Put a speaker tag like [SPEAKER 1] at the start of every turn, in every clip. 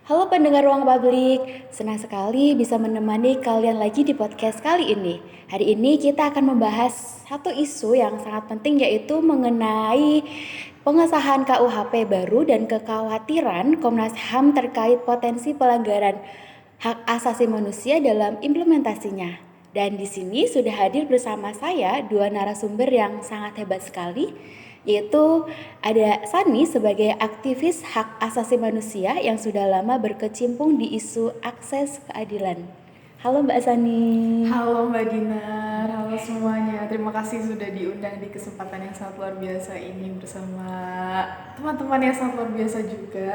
[SPEAKER 1] Halo pendengar Ruang Publik, senang sekali bisa menemani kalian lagi di podcast kali ini. Hari ini kita akan membahas satu isu yang sangat penting, yaitu mengenai pengesahan KUHP baru dan kekhawatiran Komnas HAM terkait potensi pelanggaran hak asasi manusia dalam implementasinya. Dan di sini sudah hadir bersama saya dua narasumber yang sangat hebat sekali, yaitu ada Sani sebagai aktivis hak asasi manusia yang sudah lama berkecimpung di isu akses keadilan. Halo Mbak Sani.
[SPEAKER 2] Halo Mbak Dinar, halo semuanya. Terima kasih sudah diundang di kesempatan yang sangat luar biasa ini bersama teman-teman yang sangat luar biasa juga.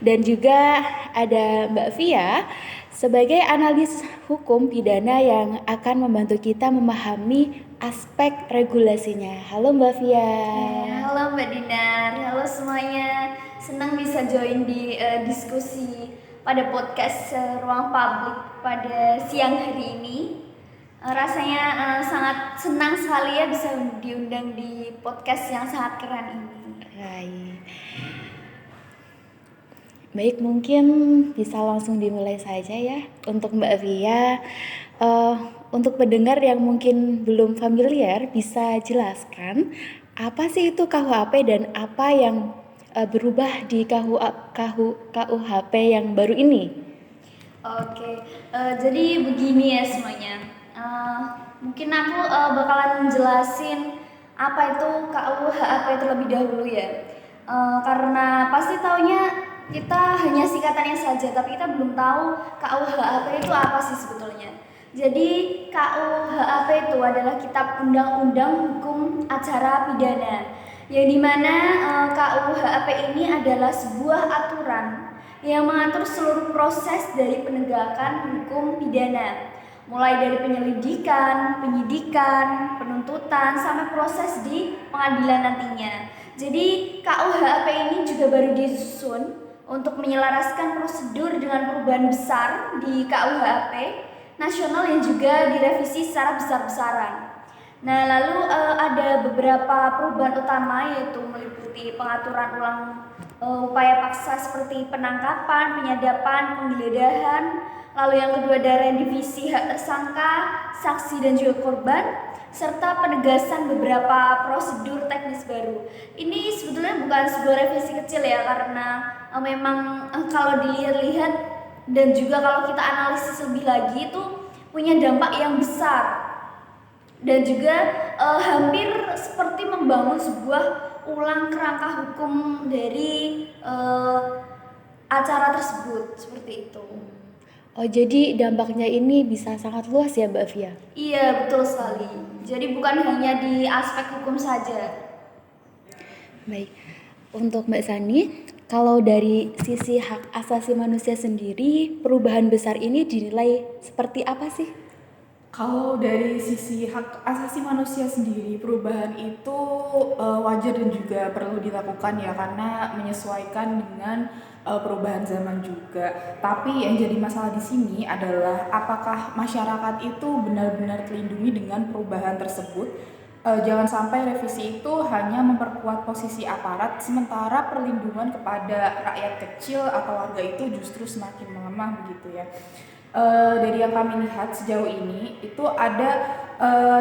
[SPEAKER 1] Dan juga ada Mbak Via sebagai analis hukum pidana yang akan membantu kita memahami aspek regulasinya. Halo Mbak Via.
[SPEAKER 3] Halo Mbak Dinar, halo semuanya. Senang bisa join di diskusi pada podcast Ruang Publik pada siang hari ini. Rasanya sangat senang sekali ya bisa diundang di podcast yang sangat keren ini.
[SPEAKER 1] Baik, mungkin bisa langsung dimulai saja ya. Untuk Mbak Via, untuk pendengar yang mungkin belum familiar, bisa jelaskan apa sih itu KUHP dan apa yang berubah di KUHP yang baru ini?
[SPEAKER 3] Oke, jadi begini ya semuanya. Mungkin aku bakalan jelasin apa itu KUHP terlebih dahulu ya. Karena pasti taunya kita hanya singkatannya saja, tapi kita belum tahu KUHP itu apa sih sebetulnya. Jadi KUHP itu adalah Kitab Undang-Undang Hukum Acara Pidana, yang dimana KUHP ini adalah sebuah aturan yang mengatur seluruh proses dari penegakan hukum pidana, mulai dari penyelidikan, penyidikan, penuntutan, sampai proses di pengadilan nantinya. Jadi KUHP ini juga baru disusun untuk menyelaraskan prosedur dengan perubahan besar di KUHP nasional yang juga direvisi secara besar-besaran. Nah, lalu ada beberapa perubahan utama, yaitu meliputi pengaturan ulang upaya paksa seperti penangkapan, penyadapan, penggeledahan. Lalu yang kedua ada revisi hak tersangka, saksi dan juga korban, serta penegasan beberapa prosedur teknis baru. Ini sebetulnya bukan sebuah revisi kecil ya, karena memang kalau dilihat-lihat dan juga kalau kita analisis lebih lagi itu punya dampak yang besar. Dan juga hampir seperti membangun sebuah ulang kerangka hukum dari acara tersebut, seperti itu.
[SPEAKER 1] Oh, jadi dampaknya ini bisa sangat luas ya Mbak Via?
[SPEAKER 3] Iya, betul sekali. Jadi bukan hanya di aspek hukum saja.
[SPEAKER 1] Baik, untuk Mbak Sani, kalau dari sisi hak asasi manusia sendiri, perubahan besar ini dinilai seperti apa sih?
[SPEAKER 2] Kalau dari sisi hak asasi manusia sendiri, perubahan itu wajar dan juga perlu dilakukan ya, karena menyesuaikan dengan perubahan zaman juga. Tapi yang jadi masalah di sini adalah apakah masyarakat itu benar-benar terlindungi dengan perubahan tersebut. Jangan sampai revisi itu hanya memperkuat posisi aparat, sementara perlindungan kepada rakyat kecil atau warga itu justru semakin melemah begitu ya. Dari yang kami lihat sejauh ini itu ada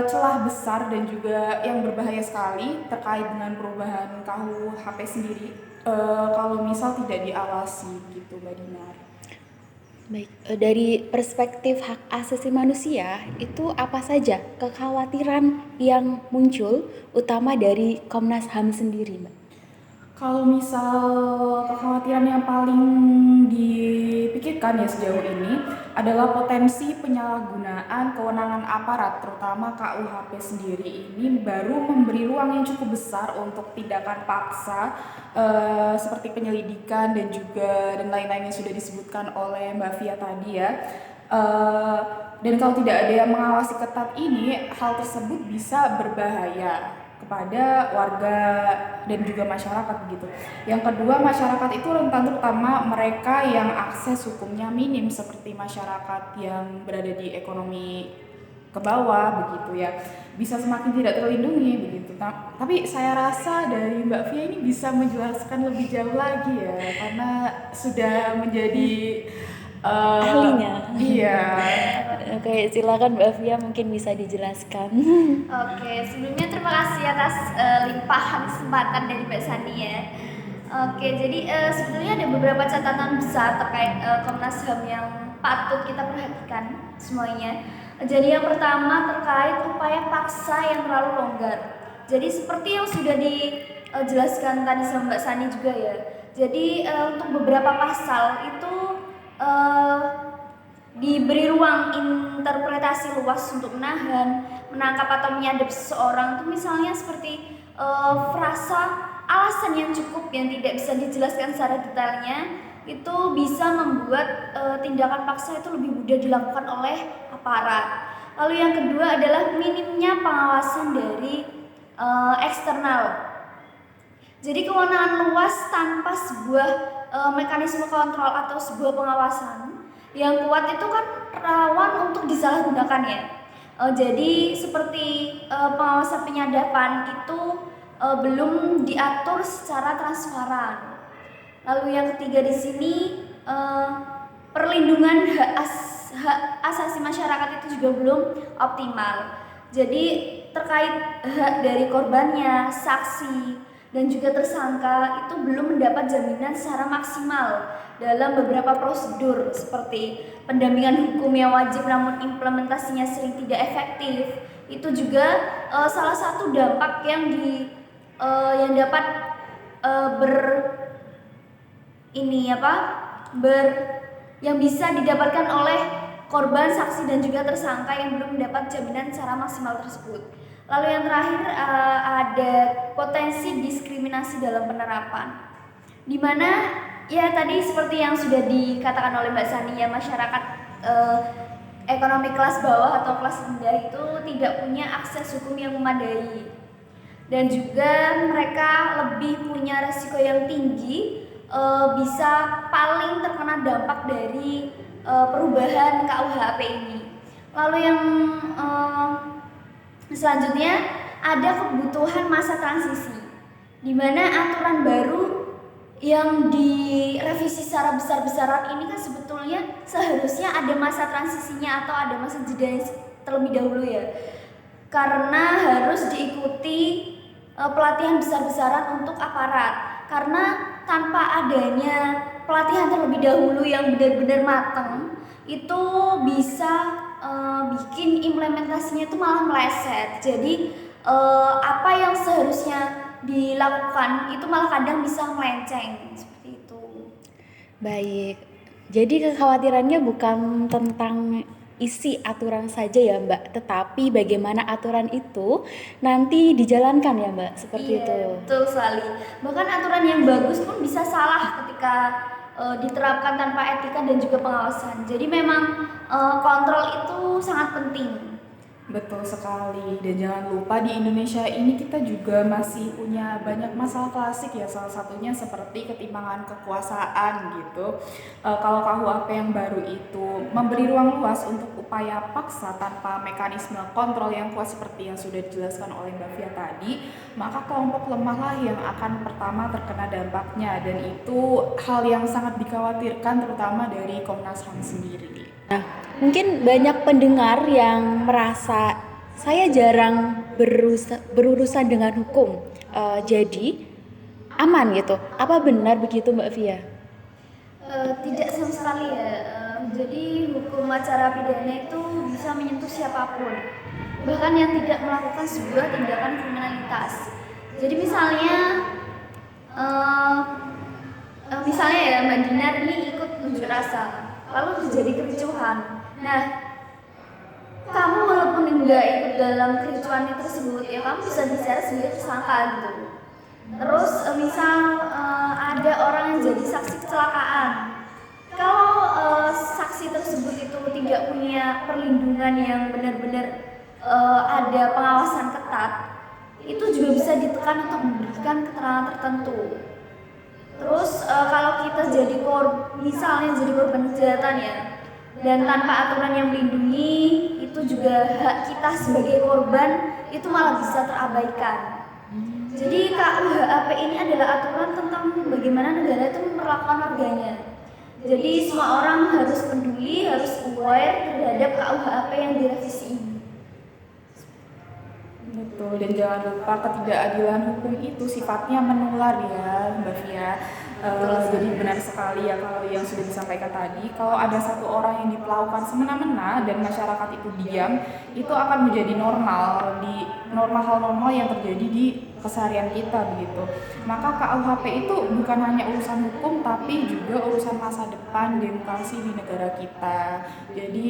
[SPEAKER 2] celah besar dan juga yang berbahaya sekali terkait dengan perubahan KUHP sendiri kalau misal tidak diawasi gitu Mbak Dinar.
[SPEAKER 1] Baik, dari perspektif hak asasi manusia, itu apa saja kekhawatiran yang muncul utama dari Komnas HAM sendiri, Mbak?
[SPEAKER 2] Kalau misal kekhawatiran yang paling dipikirkan ya sejauh ini adalah potensi penyalahgunaan kewenangan aparat, terutama KUHP sendiri ini baru memberi ruang yang cukup besar untuk tindakan paksa seperti penyelidikan dan lain-lain yang sudah disebutkan oleh Mbak Via tadi ya. Dan kalau tidak ada yang mengawasi ketat ini, hal tersebut bisa berbahaya kepada warga dan juga masyarakat gitu. Yang kedua, masyarakat itu rentan, terutama mereka yang akses hukumnya minim seperti masyarakat yang berada di ekonomi ke bawah begitu ya, bisa semakin tidak terlindungi begitu. Tapi saya rasa dari Mbak Via ini bisa menjelaskan lebih jauh lagi ya, karena sudah menjadi
[SPEAKER 1] Ahlinya.
[SPEAKER 2] Iya.
[SPEAKER 1] Oke, silakan Mbak Via mungkin bisa dijelaskan.
[SPEAKER 3] Oke, sebelumnya terima kasih atas limpahan kesempatan dari Mbak Sani ya. Oke, jadi sebetulnya ada beberapa catatan besar terkait Komnas HAM yang patut kita perhatikan semuanya. Jadi yang pertama terkait upaya paksa yang terlalu longgar. Jadi seperti yang sudah dijelaskan tadi sama Mbak Sani juga ya. Jadi untuk beberapa pasal itu diberi ruang interpretasi luas untuk menahan, menangkap atau menyadap seseorang. Itu misalnya seperti frasa alasan yang cukup yang tidak bisa dijelaskan secara detailnya itu bisa membuat tindakan paksa itu lebih mudah dilakukan oleh aparat. Lalu yang kedua adalah minimnya pengawasan dari eksternal. Jadi kewenangan luas tanpa sebuah mekanisme kontrol atau sebuah pengawasan yang kuat itu kan rawan untuk disalahgunakan ya. Jadi seperti pengawasan penyadapan itu belum diatur secara transparan. Lalu yang ketiga di sini perlindungan hak asasi masyarakat itu juga belum optimal. Jadi terkait hak dari korbannya, saksi, dan juga tersangka itu belum mendapat jaminan secara maksimal dalam beberapa prosedur seperti pendampingan hukum yang wajib namun implementasinya sering tidak efektif. Itu juga salah satu dampak yang dapat yang bisa didapatkan oleh korban, saksi, dan juga tersangka yang belum mendapat jaminan secara maksimal tersebut. Lalu yang terakhir ada potensi diskriminasi dalam penerapan, di mana ya tadi seperti yang sudah dikatakan oleh Mbak Sani ya, masyarakat ekonomi kelas bawah atau kelas rendah itu tidak punya akses hukum yang memadai, dan juga mereka lebih punya resiko yang tinggi bisa paling terkena dampak dari perubahan KUHP ini. Lalu yang selanjutnya ada kebutuhan masa transisi, di mana aturan baru yang direvisi secara besar-besaran ini kan sebetulnya seharusnya ada masa transisinya atau ada masa jeda terlebih dahulu ya, karena harus diikuti pelatihan besar-besaran untuk aparat, karena tanpa adanya pelatihan terlebih dahulu yang benar-benar matang itu bisa bikin implementasinya itu malah meleset. Jadi apa yang seharusnya dilakukan itu malah kadang bisa melenceng seperti itu.
[SPEAKER 1] Baik, jadi kekhawatirannya bukan tentang isi aturan saja ya Mbak, tetapi bagaimana aturan itu nanti dijalankan ya Mbak, seperti itu.
[SPEAKER 3] Betul sekali. Bahkan aturan yang bagus pun bisa salah ketika diterapkan tanpa etika dan juga pengawasan. Jadi memang kontrol itu sangat penting.
[SPEAKER 2] Betul sekali, dan jangan lupa di Indonesia ini kita juga masih punya banyak masalah klasik ya, salah satunya seperti ketimpangan kekuasaan gitu. Kalau KUHP yang baru itu memberi ruang luas untuk upaya paksa tanpa mekanisme kontrol yang kuat seperti yang sudah dijelaskan oleh Mbak Via tadi, maka kelompok lemahlah yang akan pertama terkena dampaknya, dan itu hal yang sangat dikhawatirkan terutama dari Komnas HAM sendiri.
[SPEAKER 1] Mungkin banyak pendengar yang merasa saya jarang berurusan dengan hukum, jadi aman gitu. Apa benar begitu Mbak Via?
[SPEAKER 3] Tidak sama sekali ya. Jadi hukum acara pidana itu bisa menyentuh siapapun, bahkan yang tidak melakukan sebuah tindakan kriminalitas. Jadi misalnya ya Mbak Dinar ini ikut unjuk rasa, lalu terjadi kericuhan. Nah, kamu walaupun enggak ikut dalam kericuhan tersebut, ya kamu bisa diseret sebagai tersangka gitu. Terus misal ada orang yang jadi saksi kecelakaan, kalau saksi tersebut itu tidak punya perlindungan yang benar-benar ada pengawasan ketat, itu juga bisa ditekan untuk memberikan keterangan tertentu. Terus kalau kita misalnya jadi korban kejahatan ya, dan tanpa aturan yang melindungi, itu juga hak kita sebagai korban itu malah bisa terabaikan. Jadi KUHP ini adalah aturan tentang bagaimana negara itu memperlakukan warganya. Jadi semua orang harus peduli, harus aware terhadap KUHP yang direvisi ini.
[SPEAKER 2] Betul, dan jangan lupa ketidakadilan hukum itu sifatnya menular ya Mbak Fia. Jadi benar sekali ya kalau yang sudah disampaikan tadi, kalau ada satu orang yang diperlakukan semena-mena dan masyarakat itu diam, itu akan menjadi normal di hal normal yang terjadi di keseharian kita begitu. Maka KUHP itu bukan hanya urusan hukum tapi juga urusan masa depan demokrasi di negara kita. Jadi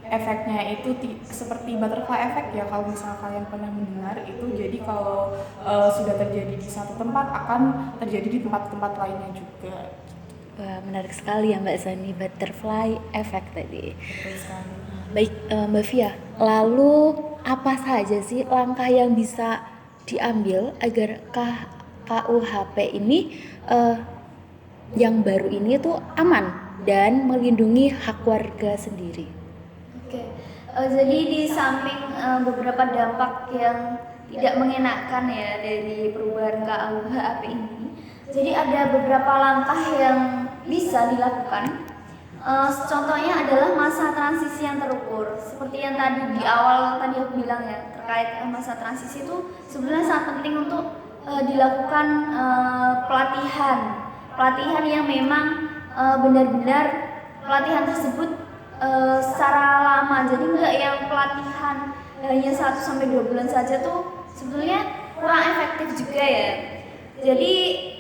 [SPEAKER 2] efeknya itu seperti butterfly effect ya, kalau misalnya kalian pernah mendengar itu. Jadi kalau sudah terjadi di satu tempat akan terjadi di tempat-tempat lainnya juga.
[SPEAKER 1] Wah, menarik sekali ya Mbak Zani, butterfly effect tadi.
[SPEAKER 2] Betul sekali.
[SPEAKER 1] Baik, Mbak Via, lalu apa saja sih langkah yang bisa diambil agar KUHP ini yang baru ini tuh aman dan melindungi hak warga sendiri?
[SPEAKER 3] Oke, jadi di samping beberapa dampak yang tidak mengenakan ya dari perubahan KUHP ini, jadi ada beberapa langkah yang bisa dilakukan. Contohnya adalah masa transisi yang terukur. Seperti yang tadi di awal tadi aku bilang ya, terkait masa transisi itu sebenarnya sangat penting untuk dilakukan pelatihan yang memang benar-benar pelatihan tersebut secara lama. Jadi enggak yang pelatihan hanya 1-2 bulan saja tuh sebetulnya kurang efektif juga ya. Jadi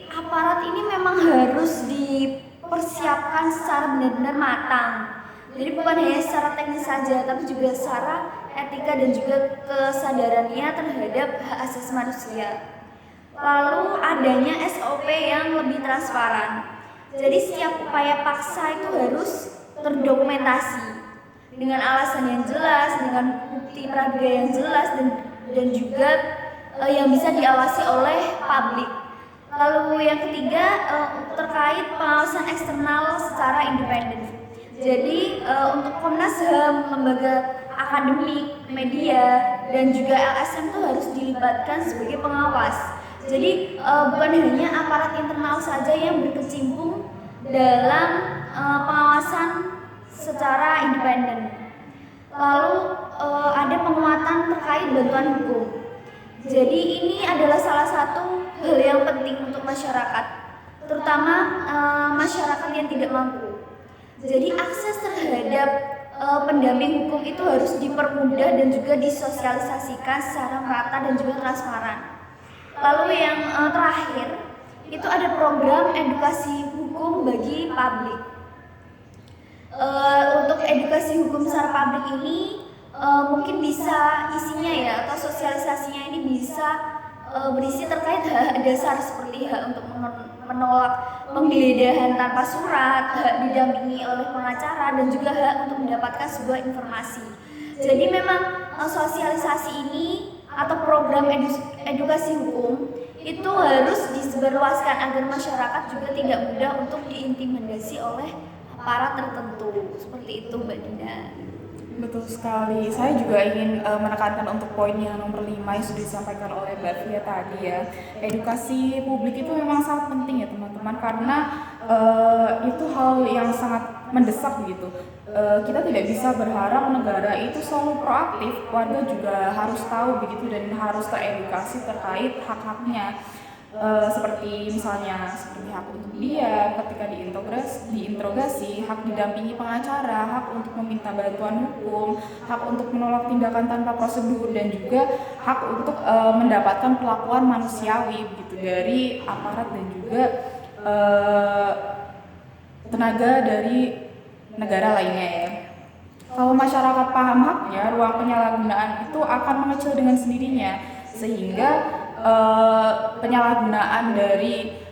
[SPEAKER 3] aparat ini memang harus dipersiapkan secara benar-benar matang. Jadi bukan hanya secara teknis saja, tapi juga secara etika dan juga kesadarannya terhadap hak asasi manusia. Lalu adanya SOP yang lebih transparan. Jadi setiap upaya paksa itu harus terdokumentasi dengan alasan yang jelas, dengan bukti praduga yang jelas dan juga yang bisa diawasi oleh publik. Lalu yang ketiga terkait pengawasan eksternal secara independen. Jadi untuk Komnas HAM, lembaga akademik, media dan juga LSM itu harus dilibatkan sebagai pengawas. Jadi bukan hanya aparat internal saja yang berkecimpung dalam pengawasan secara independen. Lalu ada penguatan terkait bantuan hukum. Jadi ini adalah salah satu hal yang penting untuk masyarakat, terutama masyarakat yang tidak mampu. Jadi akses terhadap pendamping hukum itu harus dipermudah dan juga disosialisasikan secara merata dan juga transparan. Lalu yang terakhir itu ada program edukasi hukum bagi publik. Untuk edukasi hukum secara publik ini mungkin bisa isinya ya, atau sosialisasinya ini bisa berisi terkait hak dasar seperti hak untuk menolak penggeledahan tanpa surat, hak didampingi oleh pengacara, dan juga hak untuk mendapatkan sebuah informasi. Jadi memang sosialisasi ini atau program edukasi hukum itu harus disebarluaskan agar masyarakat juga tidak mudah untuk diintimidasi oleh aparat tertentu. Seperti itu Mbak Dinda.
[SPEAKER 2] Betul sekali. Saya juga ingin menekankan untuk poin yang nomor 5 yang sudah disampaikan oleh Mbak Fia tadi ya. Edukasi publik itu memang sangat penting ya teman-teman, karena itu hal yang sangat mendesak begitu. Kita tidak bisa berharap negara itu selalu proaktif, warga juga harus tahu begitu dan harus teredukasi terkait hak-haknya. Seperti misalnya seperti hak untuk diam ketika diinterogasi, hak didampingi pengacara, hak untuk meminta bantuan hukum, hak untuk menolak tindakan tanpa prosedur, dan juga hak untuk mendapatkan perlakuan manusiawi begitu dari aparat dan juga tenaga dari negara lainnya ya. Kalau masyarakat paham haknya, ruang penyalahgunaan itu akan mengecil dengan sendirinya, sehingga penyalahgunaan dari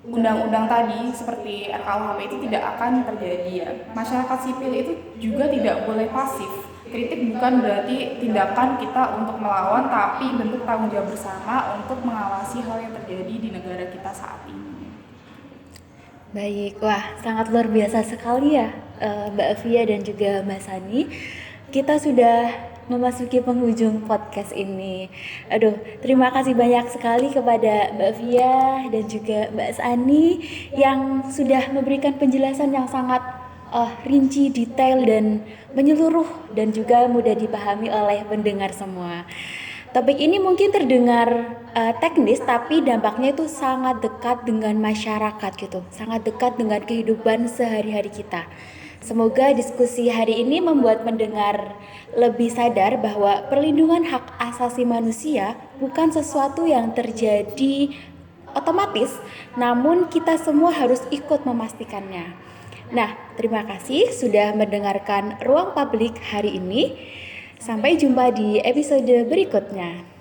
[SPEAKER 2] undang-undang tadi seperti RKUHP itu tidak akan terjadi ya. Masyarakat sipil itu juga tidak boleh pasif. Kritik bukan berarti tindakan kita untuk melawan, tapi bentuk tanggung jawab bersama untuk mengawasi hal yang terjadi di negara kita saat ini.
[SPEAKER 1] Baik, wah sangat luar biasa sekali ya Mbak Fia dan juga Mbak Sani. Kita sudah memasuki penghujung podcast ini. Aduh, terima kasih banyak sekali kepada Mbak Via dan juga Mbak Sani yang sudah memberikan penjelasan yang sangat rinci, detail dan menyeluruh dan juga mudah dipahami oleh pendengar semua. Topik ini mungkin terdengar teknis, tapi dampaknya itu sangat dekat dengan masyarakat gitu, sangat dekat dengan kehidupan sehari-hari kita. Semoga diskusi hari ini membuat pendengar lebih sadar bahwa perlindungan hak asasi manusia bukan sesuatu yang terjadi otomatis, namun kita semua harus ikut memastikannya. Nah, terima kasih sudah mendengarkan Ruang Publik hari ini. Sampai jumpa di episode berikutnya.